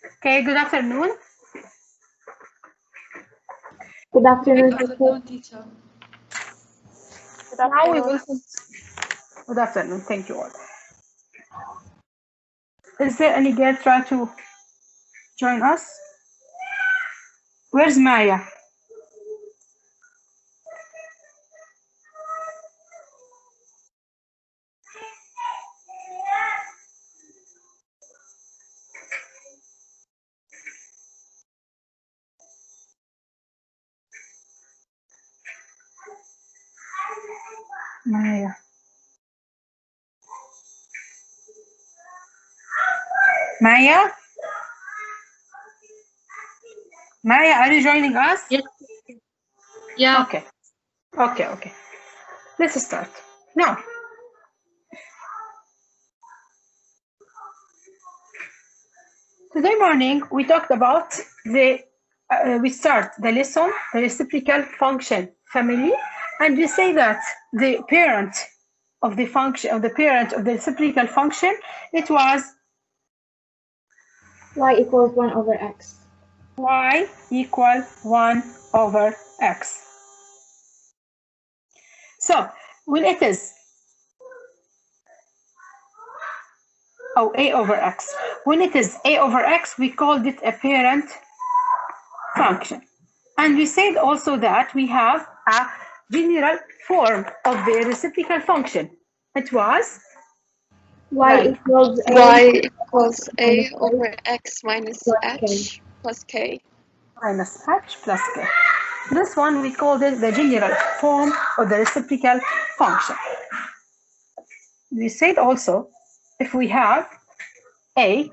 Okay, good afternoon. Good afternoon, Good afternoon, teacher. Now we will. Good afternoon. Thank you all. Is there any girl try to join us? Where's Maya? Maya. Maya? Maya, are you joining us? Yes. Yeah. Okay. Okay. Let's start. Now, today morning we talked about we start the lesson, the reciprocal function family, and we say that the parent of the reciprocal function, it was y equals 1 over x. y equal 1 over x. So when it is a over x, when it is a over x, we called it a parent function. And we said also that we have a general form of the reciprocal function. It was Y equals a y equals a minus over x minus plus h k. plus k. minus h plus k. This one we called it the general form of the reciprocal function. We said also if we have a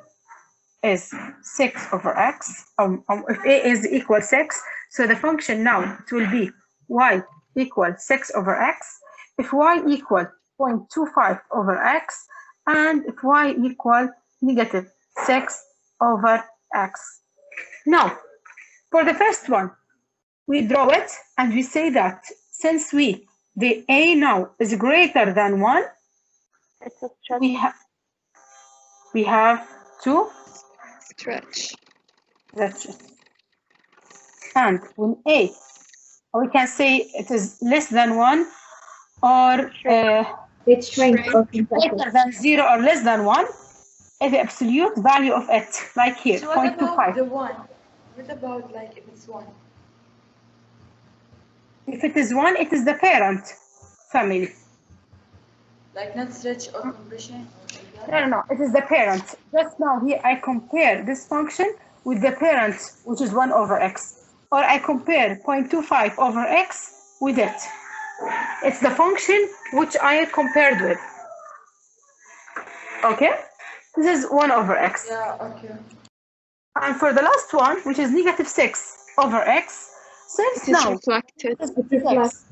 is 6 over x, if a is equal 6, so the function now it will be y equal 6 over x, if y equal 0.25 over x, and if y equal negative 6 over x. Now, for the first one, we draw it and we say that since the a now is greater than 1, we have to Stretch. stretch it. And when a, we can say it is less than 1 or It shrinks or greater compresses. than 0 or less than 1, is the absolute value of it, like here, So what about 0.25. the one? What about like if it's one? If it is 1, it is the parent family. Like not stretch or compression or like that? No, it is the parent. Just now here I compare this function with the parent, which is 1 over x. Or I compare 0.25 over x with it. It's the function which I compared with. Okay? This is 1 over x. Yeah, okay. And for the last one, which is negative 6 over x, since It is now reflected. it is 6,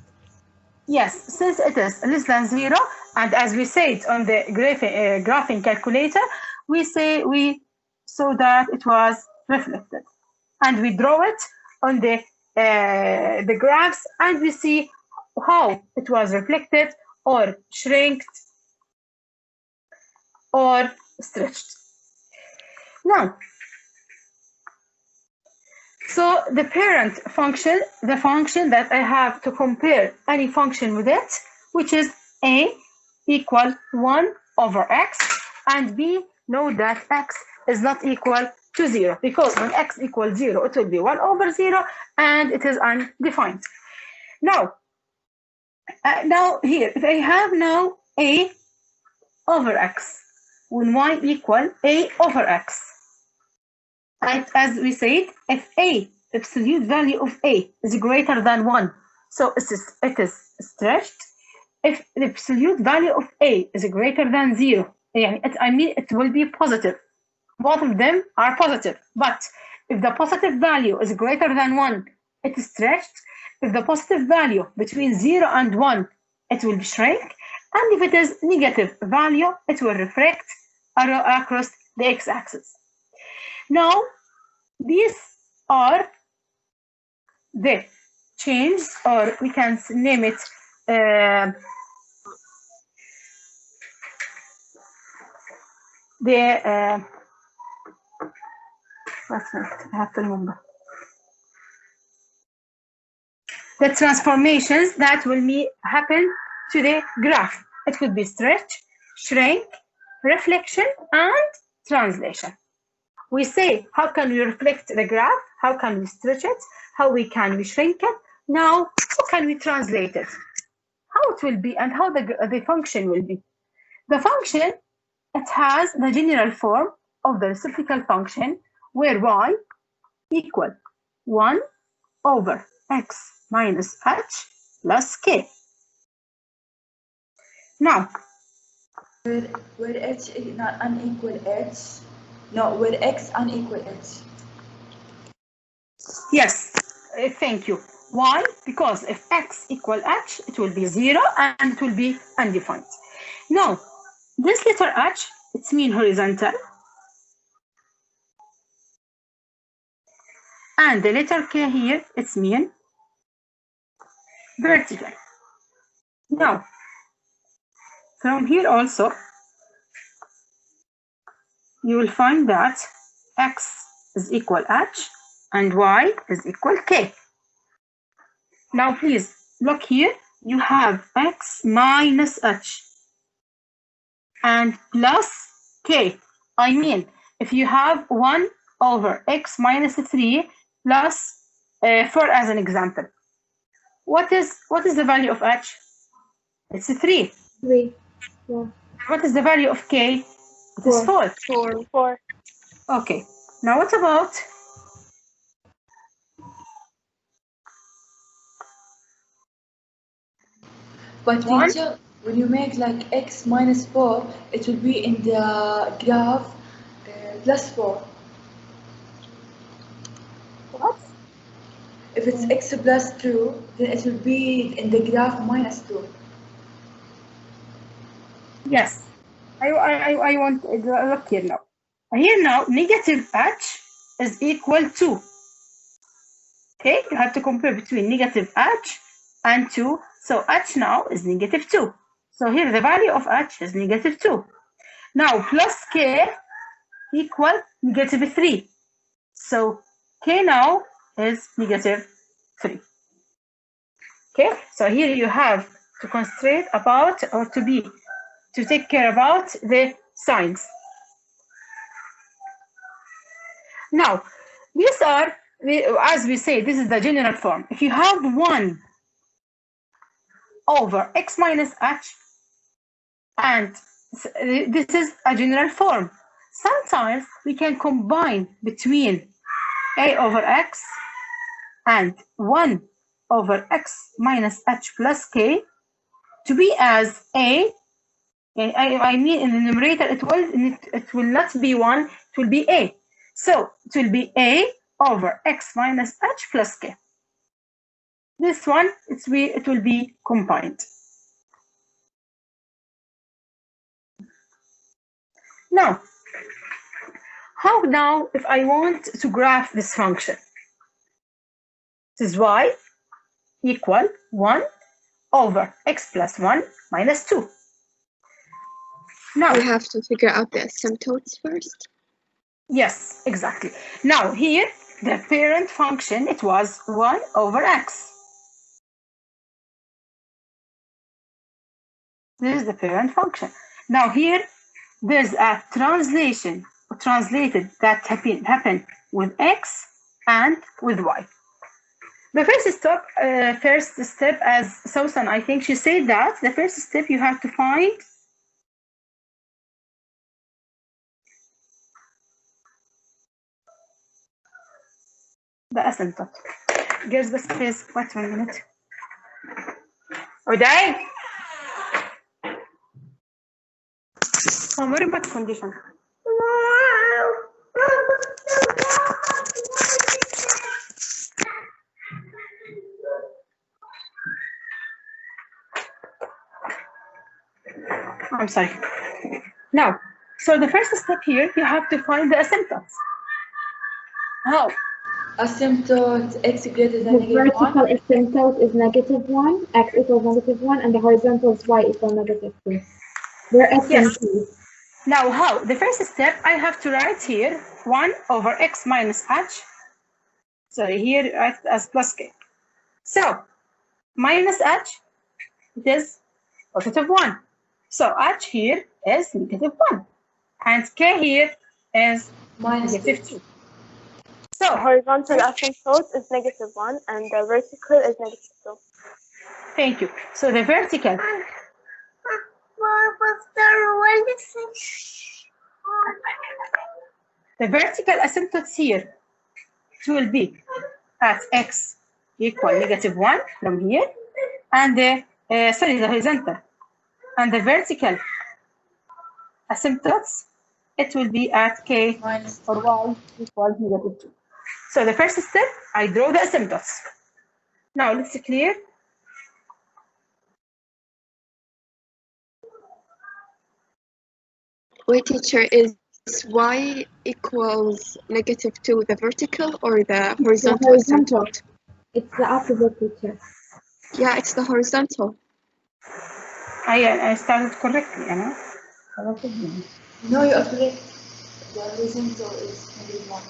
yes, since it is less than 0, and as we said on the graphing calculator, we saw that it was reflected. And we draw it on the graphs, and we see how it was reflected or shrinked or stretched. Now, so the parent function, the function that I have to compare any function with it, which is a equal 1 over x, and b know that x is not equal to 0, because when x equals 0, it will be 1 over 0, and it is undefined. Now here, if I have now a over x, when y equal a over x, and as we said, if a absolute value of a is greater than 1, so it is stretched. If the absolute value of a is greater than 0, it will be positive. Both of them are positive. But if the positive value is greater than 1, it is stretched. If the positive value between 0 and 1, it will shrink. And if it is negative value, it will refract across the x-axis. Now, these are the changes, or we can name it That's it. I have to remember. The transformations that will happen to the graph. It could be stretch, shrink, reflection, and translation. We say, how can we reflect the graph? How can we stretch it? How can we shrink it? Now, how can we translate it? How it will be and how the function will be. The function, it has the general form of the reciprocal function where y equal 1 over x minus h plus k. Now, where h is not unequal h, no, where x unequal h. Yes, thank you. Why? Because if x equal h, it will be 0 and it will be undefined. Now, this letter h, it's mean horizontal. And the letter k here, it's mean vertical. Now, from here also, you will find that x is equal h and y is equal k. Now, please look here. You have x minus h and plus k. I mean, if you have 1 over x minus 3 plus 4 as an example, what is the value of h? It's 3. 3. Yeah. What is the value of k? It is 4. 4. Okay. Now what about But One. teacher, when you make like x minus 4, it will be in the graph plus 4. what? If it's x plus 2, then it will be in the graph minus 2. Yes. I want to look here now. Here now, negative h is equal to. Okay, you have to compare between negative h and 2. So h now is negative 2. So here the value of h is negative 2. Now plus k equal negative 3. So k now is negative 3. Okay, so here you have to concentrate about or to take care about the signs. Now, these are, as we say, this is the general form. If you have 1 over x minus h, and this is a general form, sometimes we can combine between a over x and 1 over x minus h plus k to be as a. I mean, in the numerator, it will not be 1, it will be a. So it will be a over x minus h plus k. This one, it will be combined. Now, how now if I want to graph this function? This is y equal 1 over x plus 1 minus 2. Now, We have to figure out the asymptotes first. yes, exactly. Now here, the parent function, it was 1 over x. This is the parent function. Now here, there's a translated that happened with x and with y. The first step, as Susan, I think she said that the first step you have to find the asymptote. Girls, بس please wait 1 minute. Uday! Very bad condition. I'm sorry. Now, so the first step here, you have to find the asymptotes. How? Asymptote x greater than The negative 1. vertical asymptote is -1, x equals -1, and the horizontal is y equals -2. They're asymptotes. Now, how? The first step, I have to write here 1 over x minus h. So here as plus k. So minus h, it is positive 1. So h here is negative 1. And k here is negative 2. The So horizontal asymptote is -1 and the vertical is -2. thank you. So the vertical. The vertical asymptotes here, it will be at x equal -1 from here, and the horizontal, and the vertical asymptotes, it will be at k Minus or y equals -2. So the first step, I draw the asymptotes. Now let's clear. Wait, teacher, is y equals -2 the vertical or the horizontal horizontal. asymptote? It's the opposite, teacher. Yeah, it's the horizontal. I started correctly, Anna. No, you are correct. The horizontal is -1.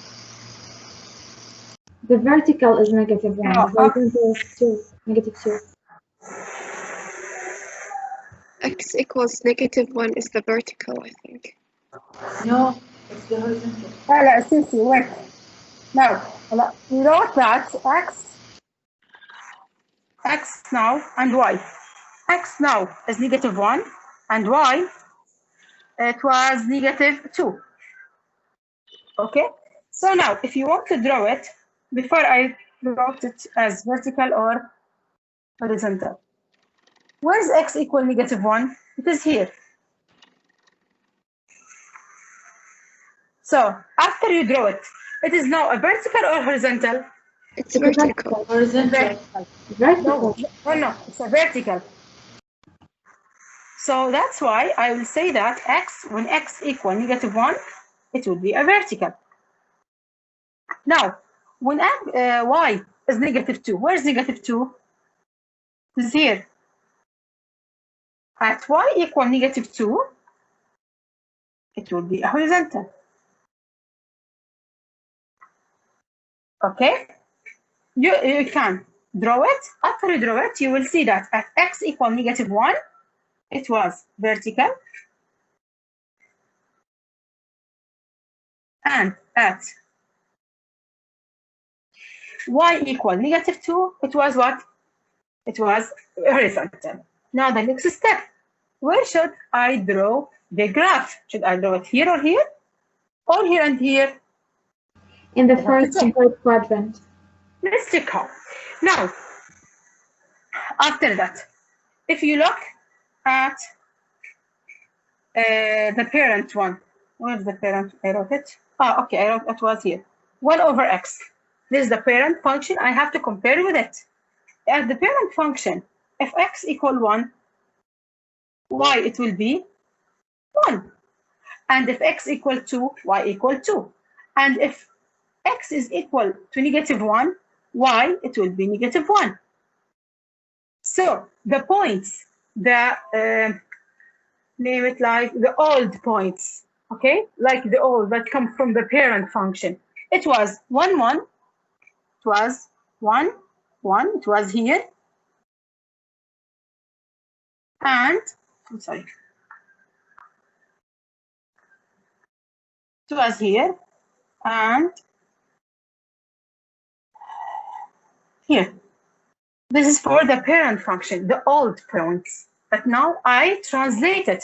The vertical is -1. No, The horizontal is 2, -2. X equals -1 is the vertical, I think. No, it's the horizontal. لا سيسي wait. Now, we wrote that x now and y. X now is -1 and y it was -2. Okay, so now if you want to draw it, before I wrote it as vertical or horizontal, where's x equal -1? It is here. So after you draw it, it is now a vertical or horizontal? It's vertical. Horizontal. Vertical. No, it's a vertical. So that's why I will say that when x equal -1, it will be a vertical. Now, when y is -2, where's -2? It's here. At y equal -2, it will be a horizontal. Okay? You can draw it. After you draw it, you will see that at x equal -1, it was vertical. And at y equal -2, it was what? It was horizontal. Now the next step, where should I draw the graph? Should I draw it here or here? Or here and here? In the first and third quadrant. Let's check how. Now, after that, if you look at the parent one, where's the parent? I wrote it. Oh, okay, I wrote it was here. 1 over x. This is the parent function. I have to compare with it. At the parent function, if x equal 1, y it will be 1. And if x equal 2, y equal 2. And if x is equal to -1, y it will be -1. So the points, name it like the old points, okay? Like the old that come from the parent function. It was 1, 1. It was 1, 1. It was here. And, I'm sorry. It was here. And here. This is for the parent function, the old points. But now I translate it.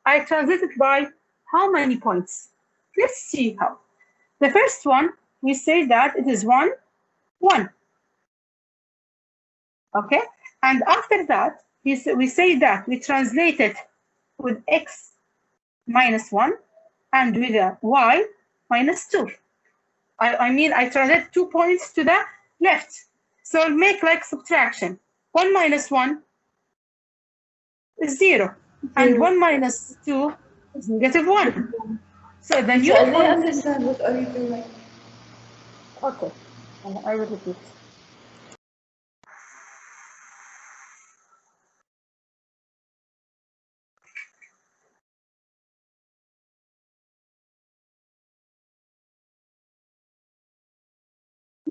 I translate it by how many points? Let's see how. The first one, we say that it is 1, 1. Okay? And after that, we say that we translate it with x -1 and with a y -2. I mean, I translate 2 points to the left. So I'll make like subtraction. 1 minus 1 is 0. And 1 minus 2 is -1. So the new I point. understand what are you doing. Okay, I will repeat.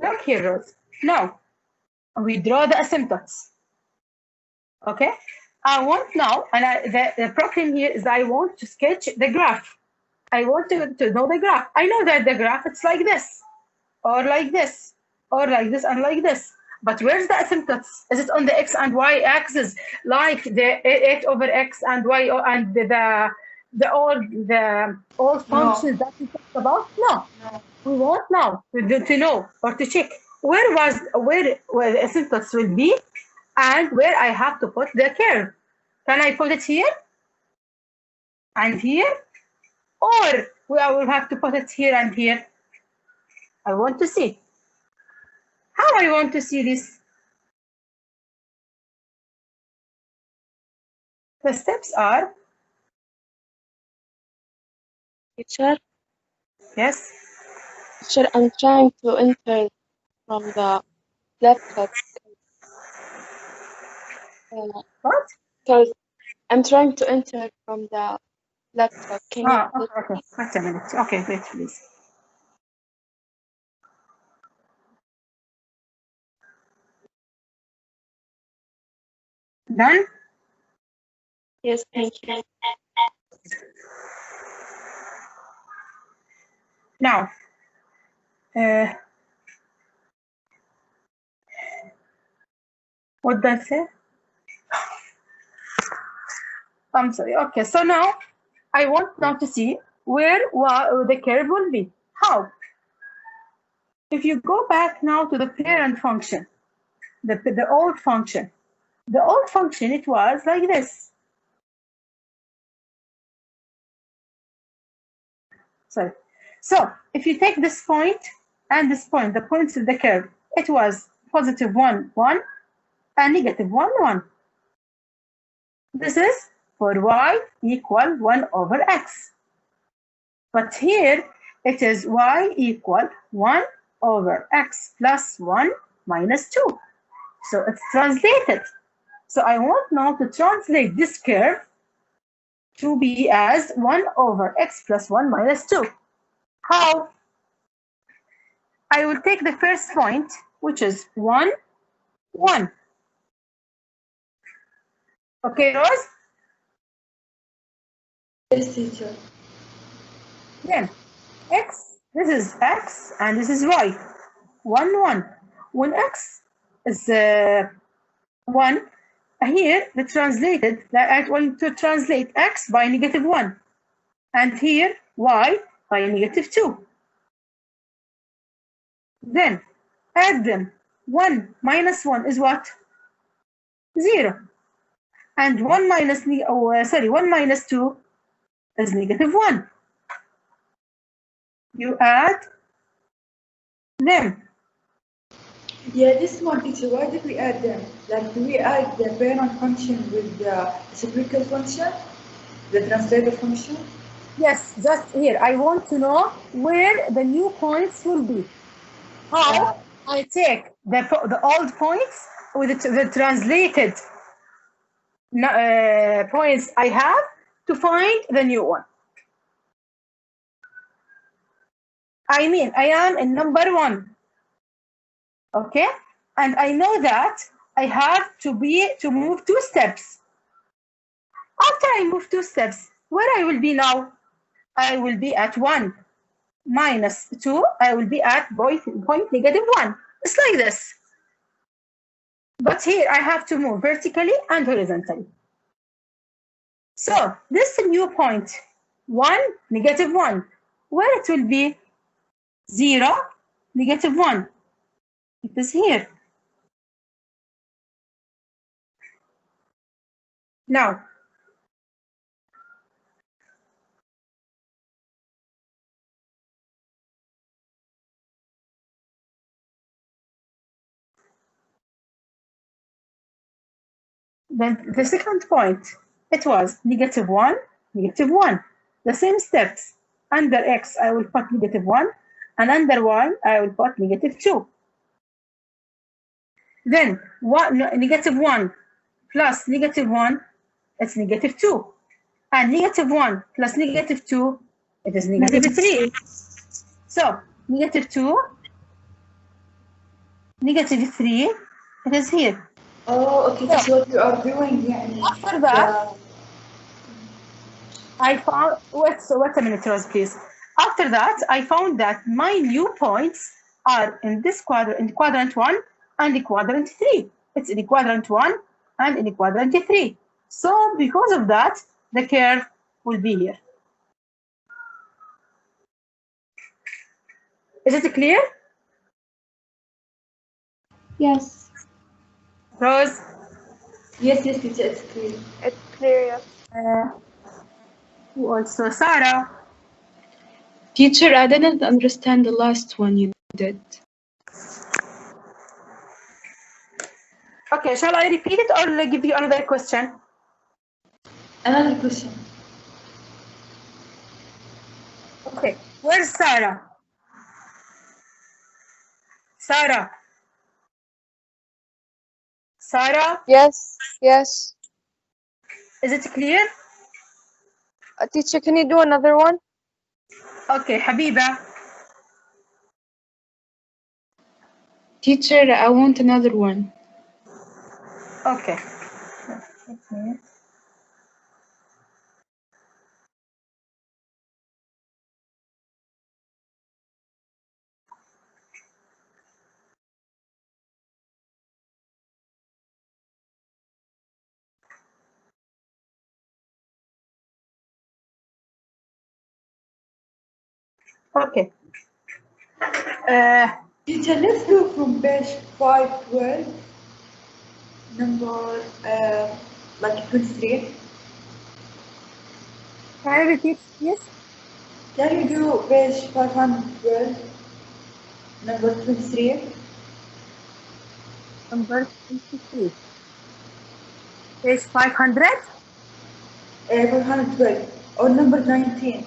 Look here, Rose. Now, we draw the asymptotes. Okay? I want now, and the problem here is I want to sketch the graph. I want to know the graph. I know that the graph, it's like this, or like this, or like this, and like this. But where's the asymptotes? Is it on the x and y axis, like the 8 over x and y and the old functions that we talked about? No. We want now to know or to check where the asymptotes will be and where I have to put the curve. Can I put it here and here, or I will have to put it here and here? I want to see. How I want to see this? The steps are, Teacher, yes, teacher, I'm trying to enter from the laptop. what? Because I'm trying to enter from the laptop. Can you Okay. Wait a minute. Okay, wait, please. Done? Yes, thank you. Now, what did I say? I'm sorry. Okay, so now I want now to see where the curve will be. How? If you go back now to the parent function, the old function, it was like this. Sorry. So if you take this point and this point, the points of the curve, it was positive 1, 1, and negative 1, 1. This is for y equal 1 over x. But here it is y equal 1 over x plus 1 minus 2. So it's translated. So I want now to translate this curve to be as 1 over x plus 1 minus 2. How? I will take the first point, which is 1, 1. Okay, Rose? Yes, teacher. Then x, this is x, and this is y. 1, 1. When x is 1, here the translated, I want to translate x by negative 1. And here y by negative 2. Then add them. 1 minus 1 is what? 0. And 1 minus 2 is negative 1. You add them. Yeah, this one, teacher, why did we add them? Like, do we add the parent function with the reciprocal function? The translator function? Yes, just here. I want to know where the new points will be. How? I take the old points with the translated points I have to find the new one. I mean, I am in number 1. Okay? And I know that I have to move 2 steps. After I move 2 steps, where I will be now? I will be at 1 minus 2. I will be at point negative 1. It's like this. But here I have to move vertically and horizontally. So this new point, 1, negative 1, where it will be 0, negative 1. It is here. Now, then the second point, it was negative 1, negative 1. The same steps. Under x, I will put negative 1, and under y, I will put negative 2. Then negative 1 plus negative 1, it's negative 2. And negative 1 plus negative 2, it is negative 3. So negative 2 negative 3, it is here. Oh, okay, that's what you are doing. يعني. After that, I found, wait a minute, Rose, please. After that, I found that my new points are in this quadrant, in quadrant 1 and in quadrant 3. It's in quadrant 1 and in quadrant 3. So because of that, the curve will be here. Is it clear? Yes. Rose? Yes, teacher, it's clear. It's clear. Who also? Sarah? Teacher, I didn't understand the last one you did. Okay, shall I repeat it or give you another question? Another question. Okay, where's Sarah? Sarah? Sarah? Yes, yes. Is it clear? Teacher, can you do another one? Okay, Habiba? Teacher, I want another one. Okay. Okay. Teacher, let's go from page 512, number like 23. Can I repeat, please? Can you do page 512, number 23? Number 23. Page 500? 512 or number 19.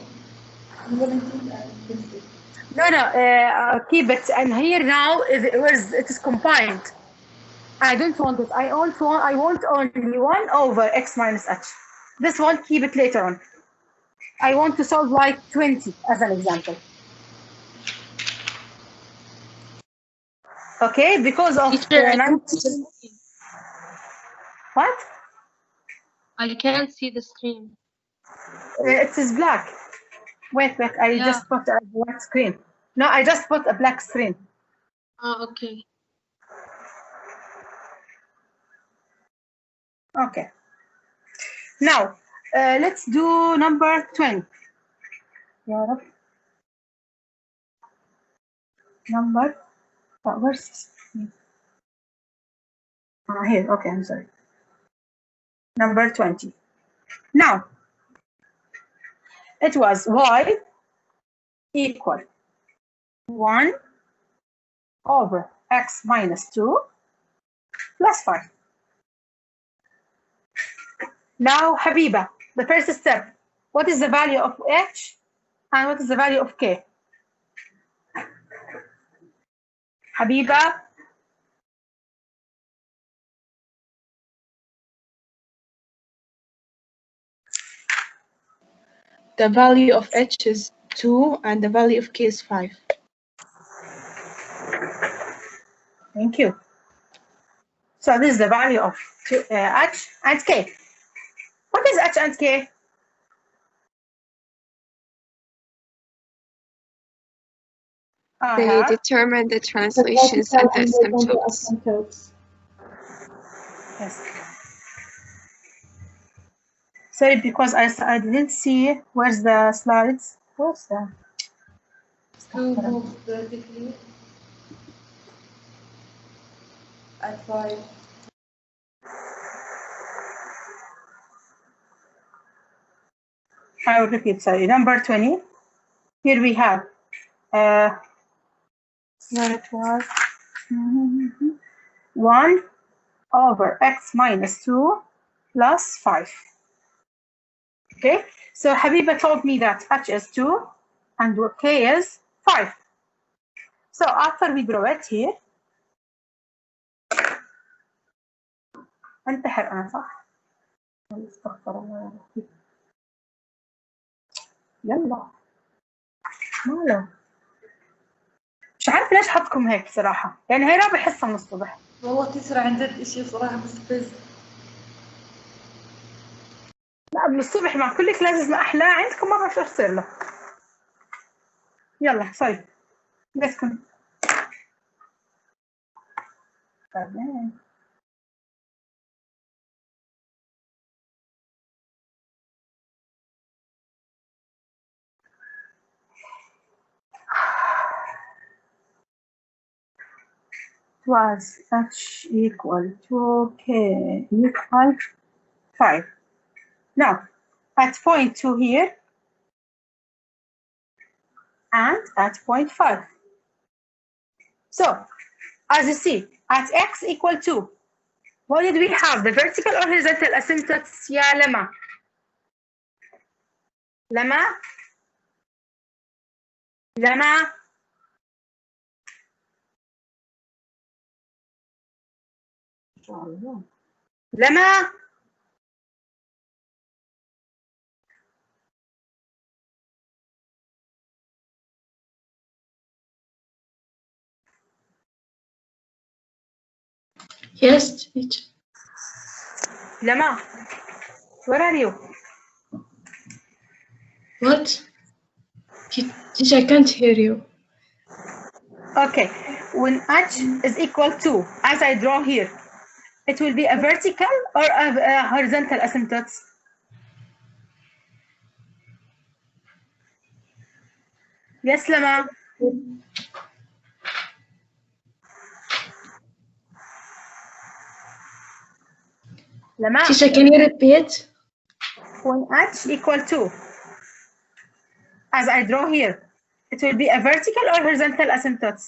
Number 19 and 23. No, keep it. And here now, it is combined. I don't want it. I want only 1 over x minus h. This one, keep it later on. I want to solve like 20 as an example. Okay, because of Teacher, I 90. can't see. What? I can't see the screen. It is black. Wait, I Yeah. just put a white screen. No, I just put a black screen. Oh, okay. Okay. Now, let's do number 20. Number, where's this? Here, okay, I'm sorry. Number 20. Now, it was y equal 1 over x minus 2 plus 5. Now, Habiba, the first step, what is the value of h and what is the value of k? Habiba? The value of h is 2 and the value of k is 5. Thank you. So this is the value of h and k. What is h and k? They determine the translations and the asymptotes. Yes. Sorry, because I didn't see where's the slides. Where's the? To move vertically at 5. I will repeat. Sorry, number 20. Here we have. Where it was 1 over x minus 2 plus 5. Okay, so Habiba told me that h is 2 and k is 5. So after we draw it here, انتحر أنا صح؟ استغفر الله يا ربي. يلا ماله. مش عارفة ليش حطكم هيك بصراحة، يعني هي رابع حصة من الصبح. والله تسرع عن جد اشي صراحة مستفز. لا من الصبح مع كل كلاسز ما أحلاه، عندكم ما بعرف شو يصير له. يلا سوري بسكن. Was h equal to k equal 5. Now, at point 2 here and at point 5. So, as you see, at x equal 2, what did we have? The vertical or horizontal asymptotes? يا لما. لما. لما. لما. Yes, teacher. لما. Where are you? What? Teacher, I can't hear you. Okay, when h is equal to, as I draw here, it will be a vertical or a horizontal asymptotes? Yes, Lama. Lama. Teacher, can you repeat? When h equal to, as I draw here, it will be a vertical or horizontal asymptotes?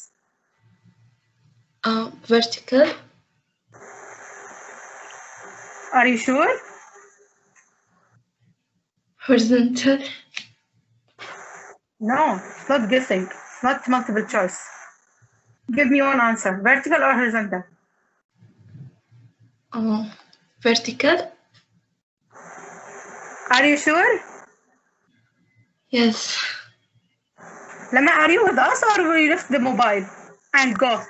Vertical. Are you sure? Horizontal. No, it's not guessing. It's not multiple choice. Give me one answer, vertical or horizontal? Vertical. Are you sure? Yes. Lama, are you with us or will you lift the mobile and go?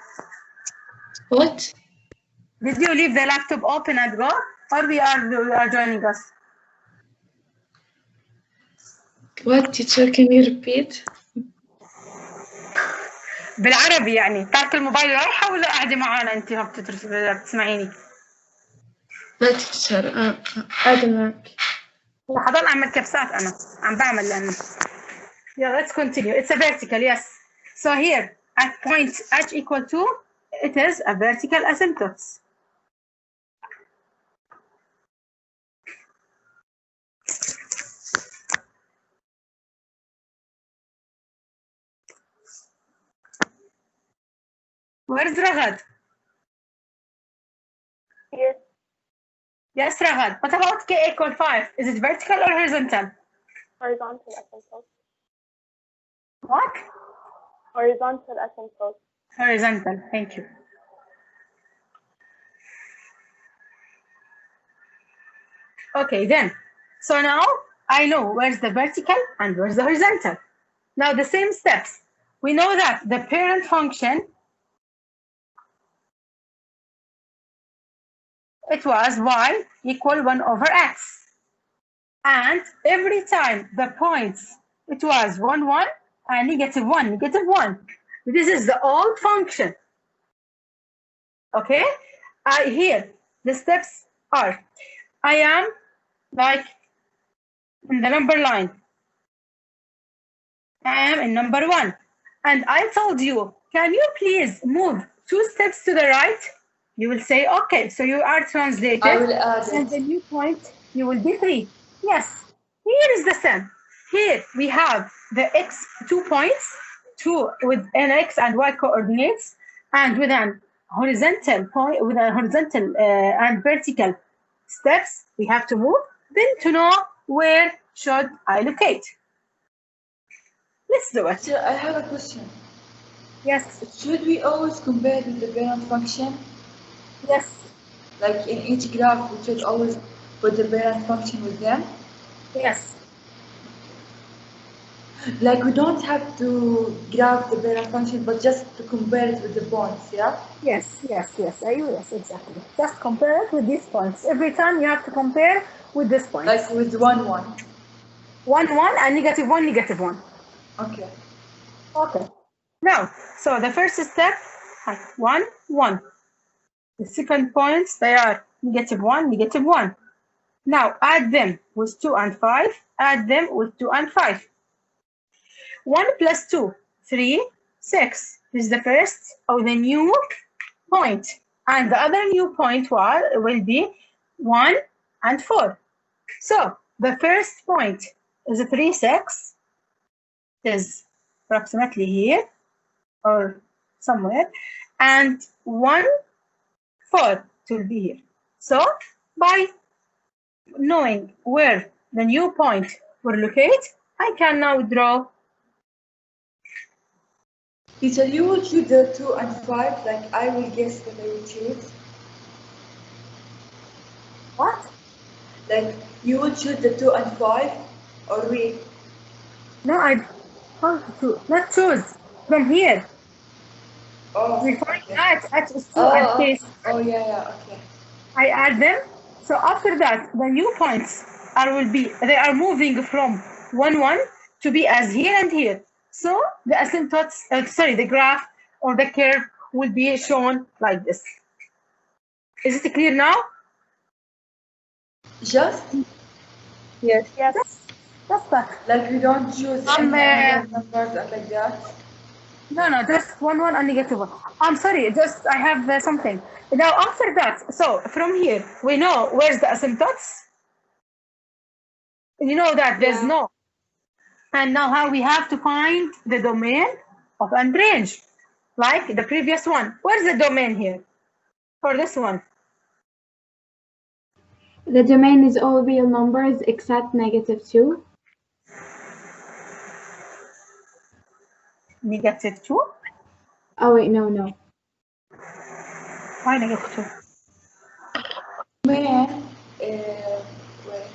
What? Did you leave the laptop open and go, or you are joining us? What, teacher? Can you repeat? بالعربي يعني ترك الموبايل رايحة ولا قاعدة معانا أنت بتسمعيني؟ لا teacher. قاعدة معك. حضل أعمل كبسات أنا عم بعمل لأنه. Yeah, let's continue. It's a vertical, yes. So here at point h equal to, it is a vertical asymptotes. Where's Ragad? Yes. Yes, Ragad. What about k equal 5? Is it vertical or horizontal? Horizontal asymptote. What? Horizontal asymptote. Horizontal, thank you. Okay, then. So now I know where's the vertical and where's the horizontal. Now the same steps. We know that the parent function, it was y equal 1 over x. And every time the points, it was 1, 1, and negative 1, negative 1. This is the old function. Okay? Here, the steps are, I am like in the number line. I am in number 1. And I told you, can you please move 2 steps to the right? You will say, okay, so you are translated. I will add And it. the new point, you will be 3. Yes, here is the same. Here we have the x 2 points, 2 with an x and y coordinates, and with an horizontal point, with a horizontal and vertical steps we have to move, then to know where should I locate. Let's do it. Teacher, I have a question. Yes, Should we always compare with the parent function? yes, Like in each graph, we should always put the parent function with them? yes. Like we don't have to graph the parent function, but just to compare it with the points, yeah? Yes, exactly. Just compare it with these points. Every time you have to compare with this point. Like with 1, 1. 1, 1, and negative 1, negative 1. Okay. Okay. Now, so the first step, 1, 1. The second points, they are negative 1, negative 1. Now, add them with 2 and 5. Add them with 2 and 5. 1 plus 2, 3, 6. This is the first of the new point. And the other new point will be 1 and 4. So, the first point is 3, 6. It is approximately here or somewhere. And 1, 4 it will be here. So, by knowing where the new point will locate, I can now draw. Teacher, you will choose the 2 and 5, like I will guess that I will choose. What? Like you will choose the 2 and 5, or we? No, I want to not choose from here. Oh, We find okay. at is 2 and case. Oh, yeah, okay. I add them. So after that, the new points they are moving from 1, 1 to be as here and here. So the asymptotes, the graph or the curve will be shown like this. Is it clear now? Just? Yes. That's that. Like we don't choose any other numbers like that? No, just 1, 1 and negative 1. I'm sorry, just I have something. Now after that, so from here, we know where's the asymptotes. You know that there's no. And now how we have to find the domain of and range, like the previous one. Where's the domain here for this one? The domain is all real numbers except -2. Negative 2? Oh wait, no. Why negative 2? Man, wait.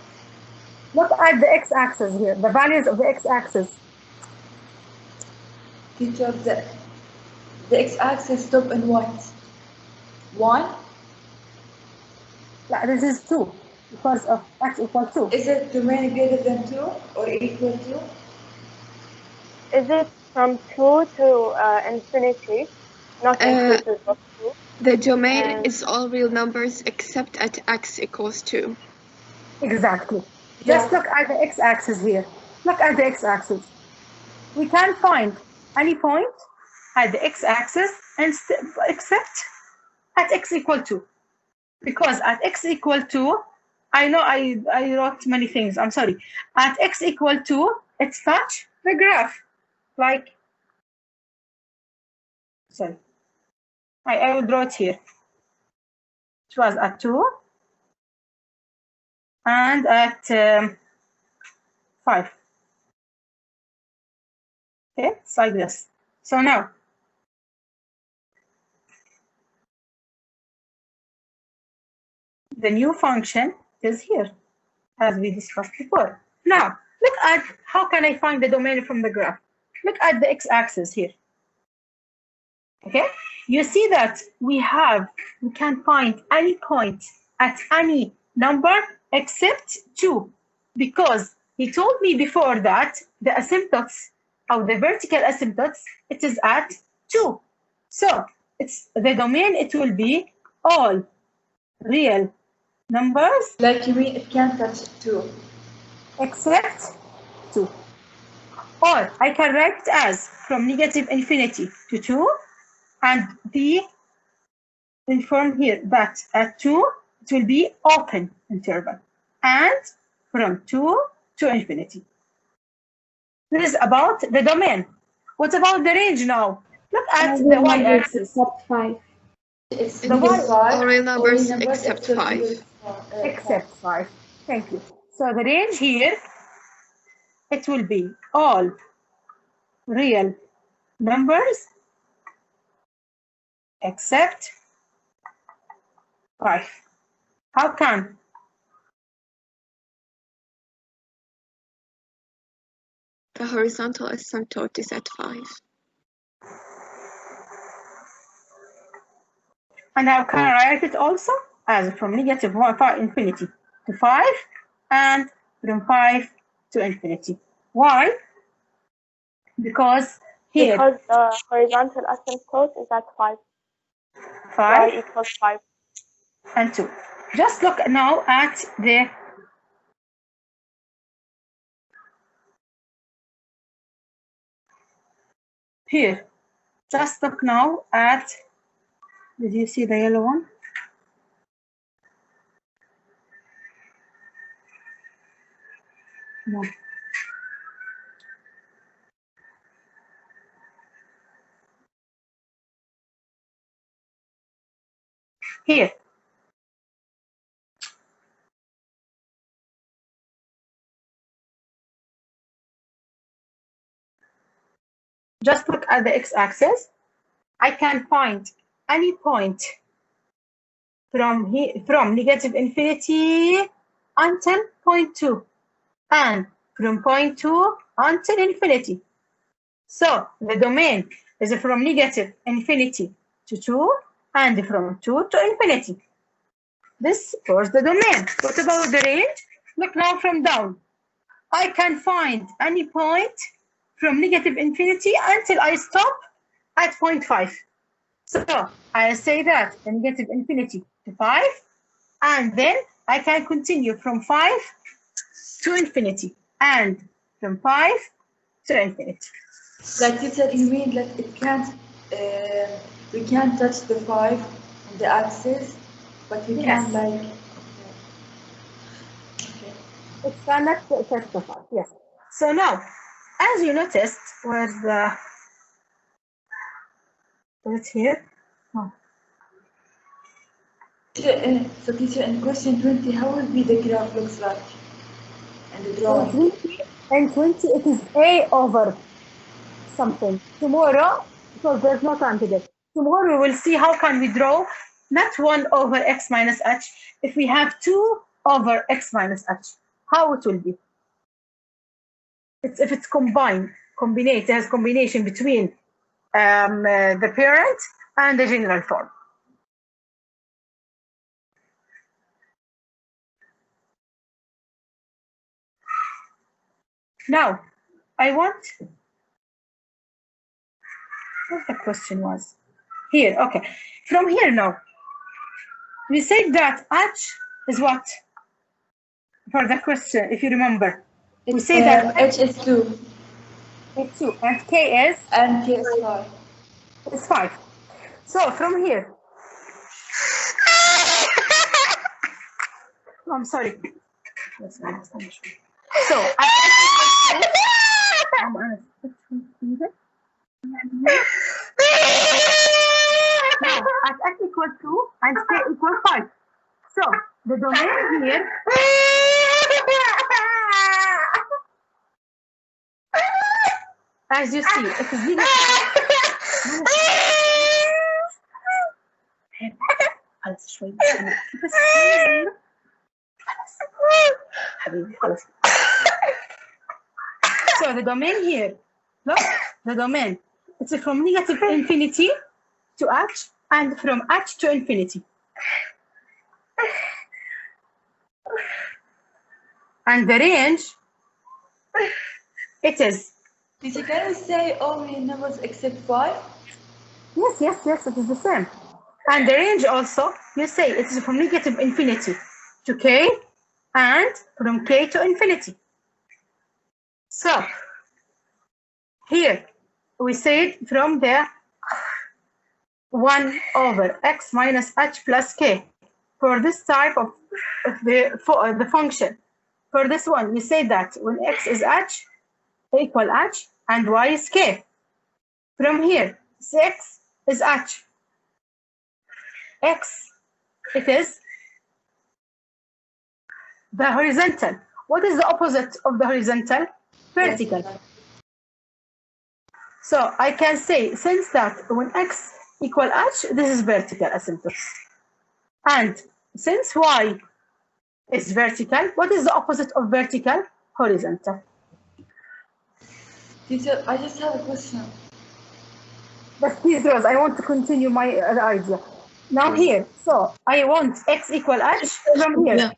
Look at the x-axis here, the values of the x-axis. Teacher, the x-axis stop in what? 1? Yeah, this is 2 because of x equals 2. Is it domain greater than 2 or equal to? Is it from 2 to infinity, not inclusive of 2? The domain And- is all real numbers except at x equals 2. Exactly. Just look at the x-axis here. Look at the x-axis. We can't find any point at the x-axis except at x equal 2. Because at x equal 2, I know I wrote many things, I'm sorry. At x equal 2, it's touch the graph. Like, sorry. I will draw it here. It was at 2 and at 5. Okay, it's like this. So now, the new function is here, as we discussed before. Now, look at how can I find the domain from the graph. Look at the x-axis here. Okay, you see that we can find any point at any number except 2, because he told me before that the asymptotes of the vertical asymptotes, it is at 2. So it's the domain, it will be all real numbers. Like you mean it can't touch 2? Except 2. Or I can write it as from negative infinity to 2, and the inform here that at 2 it will be open interval, and from 2 to infinity. This is about the domain. What about the range now? Look at the y-axis. Except 5. It's The y All real numbers except 5. Except 5. Thank you. So the range here, it will be all real numbers except 5. How come? The horizontal asymptote is at 5. And how can I write it also? As from negative 1 to infinity to 5 and from 5 to infinity. Why? Because here Because the horizontal asymptote is at 5. 5 Y equals 5. and 2. Just look now at the here. Just look now at, did you see the yellow one? No. Here. Just look at the x-axis. I can find any point from here, from negative infinity until point 2, and from point 2 until infinity. So the domain is from negative infinity to 2 and from 2 to infinity. This was the domain. What about the range? Look now from down. I can find any point from negative infinity until I stop at 0.5. So I say that negative infinity to 5, and then I can continue from 5 to infinity and from 5 to infinity. Like teacher, you mean that it can't, we can't touch the 5 on the axis, but we Yes. can like, okay. It's cannot touch the 5, yes. So now, as you noticed, where's the, it's here? Oh. So teacher, in question 20, how will be the graph looks like? And the In drawing? 20, in 20, it is A over something. Tomorrow, because there's no time today, tomorrow we will see how can we draw not 1 over x minus h, if we have 2 over x minus h, how it will be. If it's combined, it has combination between the parent and the general form. Now, I want, what the question was? Here, okay. From here now, we said that h is what? For the question, if you remember. We say that H is 2. it's 2 and k is? And K is 5. It's 5. So from here, oh, I'm sorry. So at x equals 2 and k equals 5. So the domain here as you see, it is negative. خلاص شوي بس حبيبي خلاص. So the domain here, look, the domain, it's from negative infinity to h and from h to infinity. And the range, it is. Teacher, can we say all numbers except 5? Yes, it is the same. And the range also, you say it is from negative infinity to k and from k to infinity. So here we say from the 1 over x minus h plus k for this type of the function. For this one, we say that when x is h equal h and y is k. From here, x is h. X, it is the horizontal. What is the opposite of the horizontal? Vertical. Yes. So I can say, since that when x equal h, this is vertical asymptote. And since y is vertical, what is the opposite of vertical? Horizontal. Teacher, I just have a question. But please, Rose, I want to continue my idea. Now here, so I want x equal h from here. Yeah.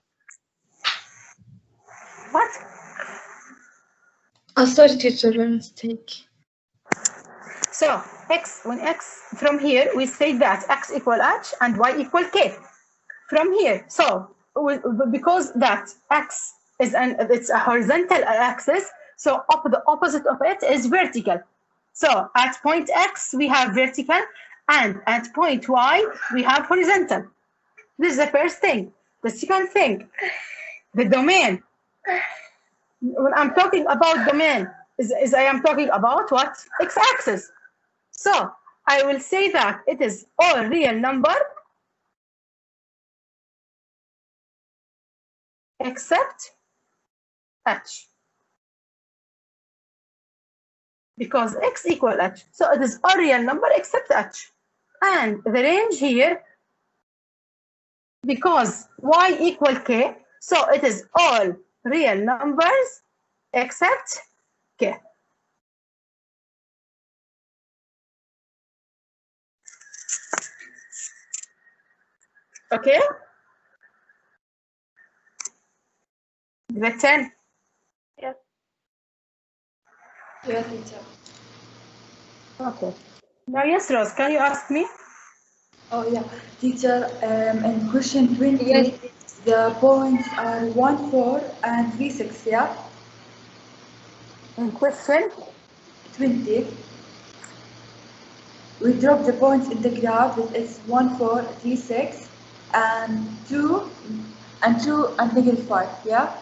What? Oh, sorry, teacher, by mistake. So when x from here, we say that x equal h and y equal k. From here, so because that x is it's a horizontal axis, so the opposite of it is vertical. So at point x we have vertical, and at point y we have horizontal. This is the first thing. The second thing, the domain. When I'm talking about domain, is I am talking about what? X-axis. So I will say that it is all real number except h. Because x equal h. So it is all real number except h. And the range here, because y equal k, so it is all real numbers except k. Okay? The 10. Yes. Yeah, teacher. Okay. Now, yes, Rose, can you ask me? Oh, yeah. Teacher, in question 20, Yes. the points are 1, 4, and 3, 6, yeah? In question 20. We drop the points in the graph that is 1, 4, 3, 6, and 2, and negative 5, yeah?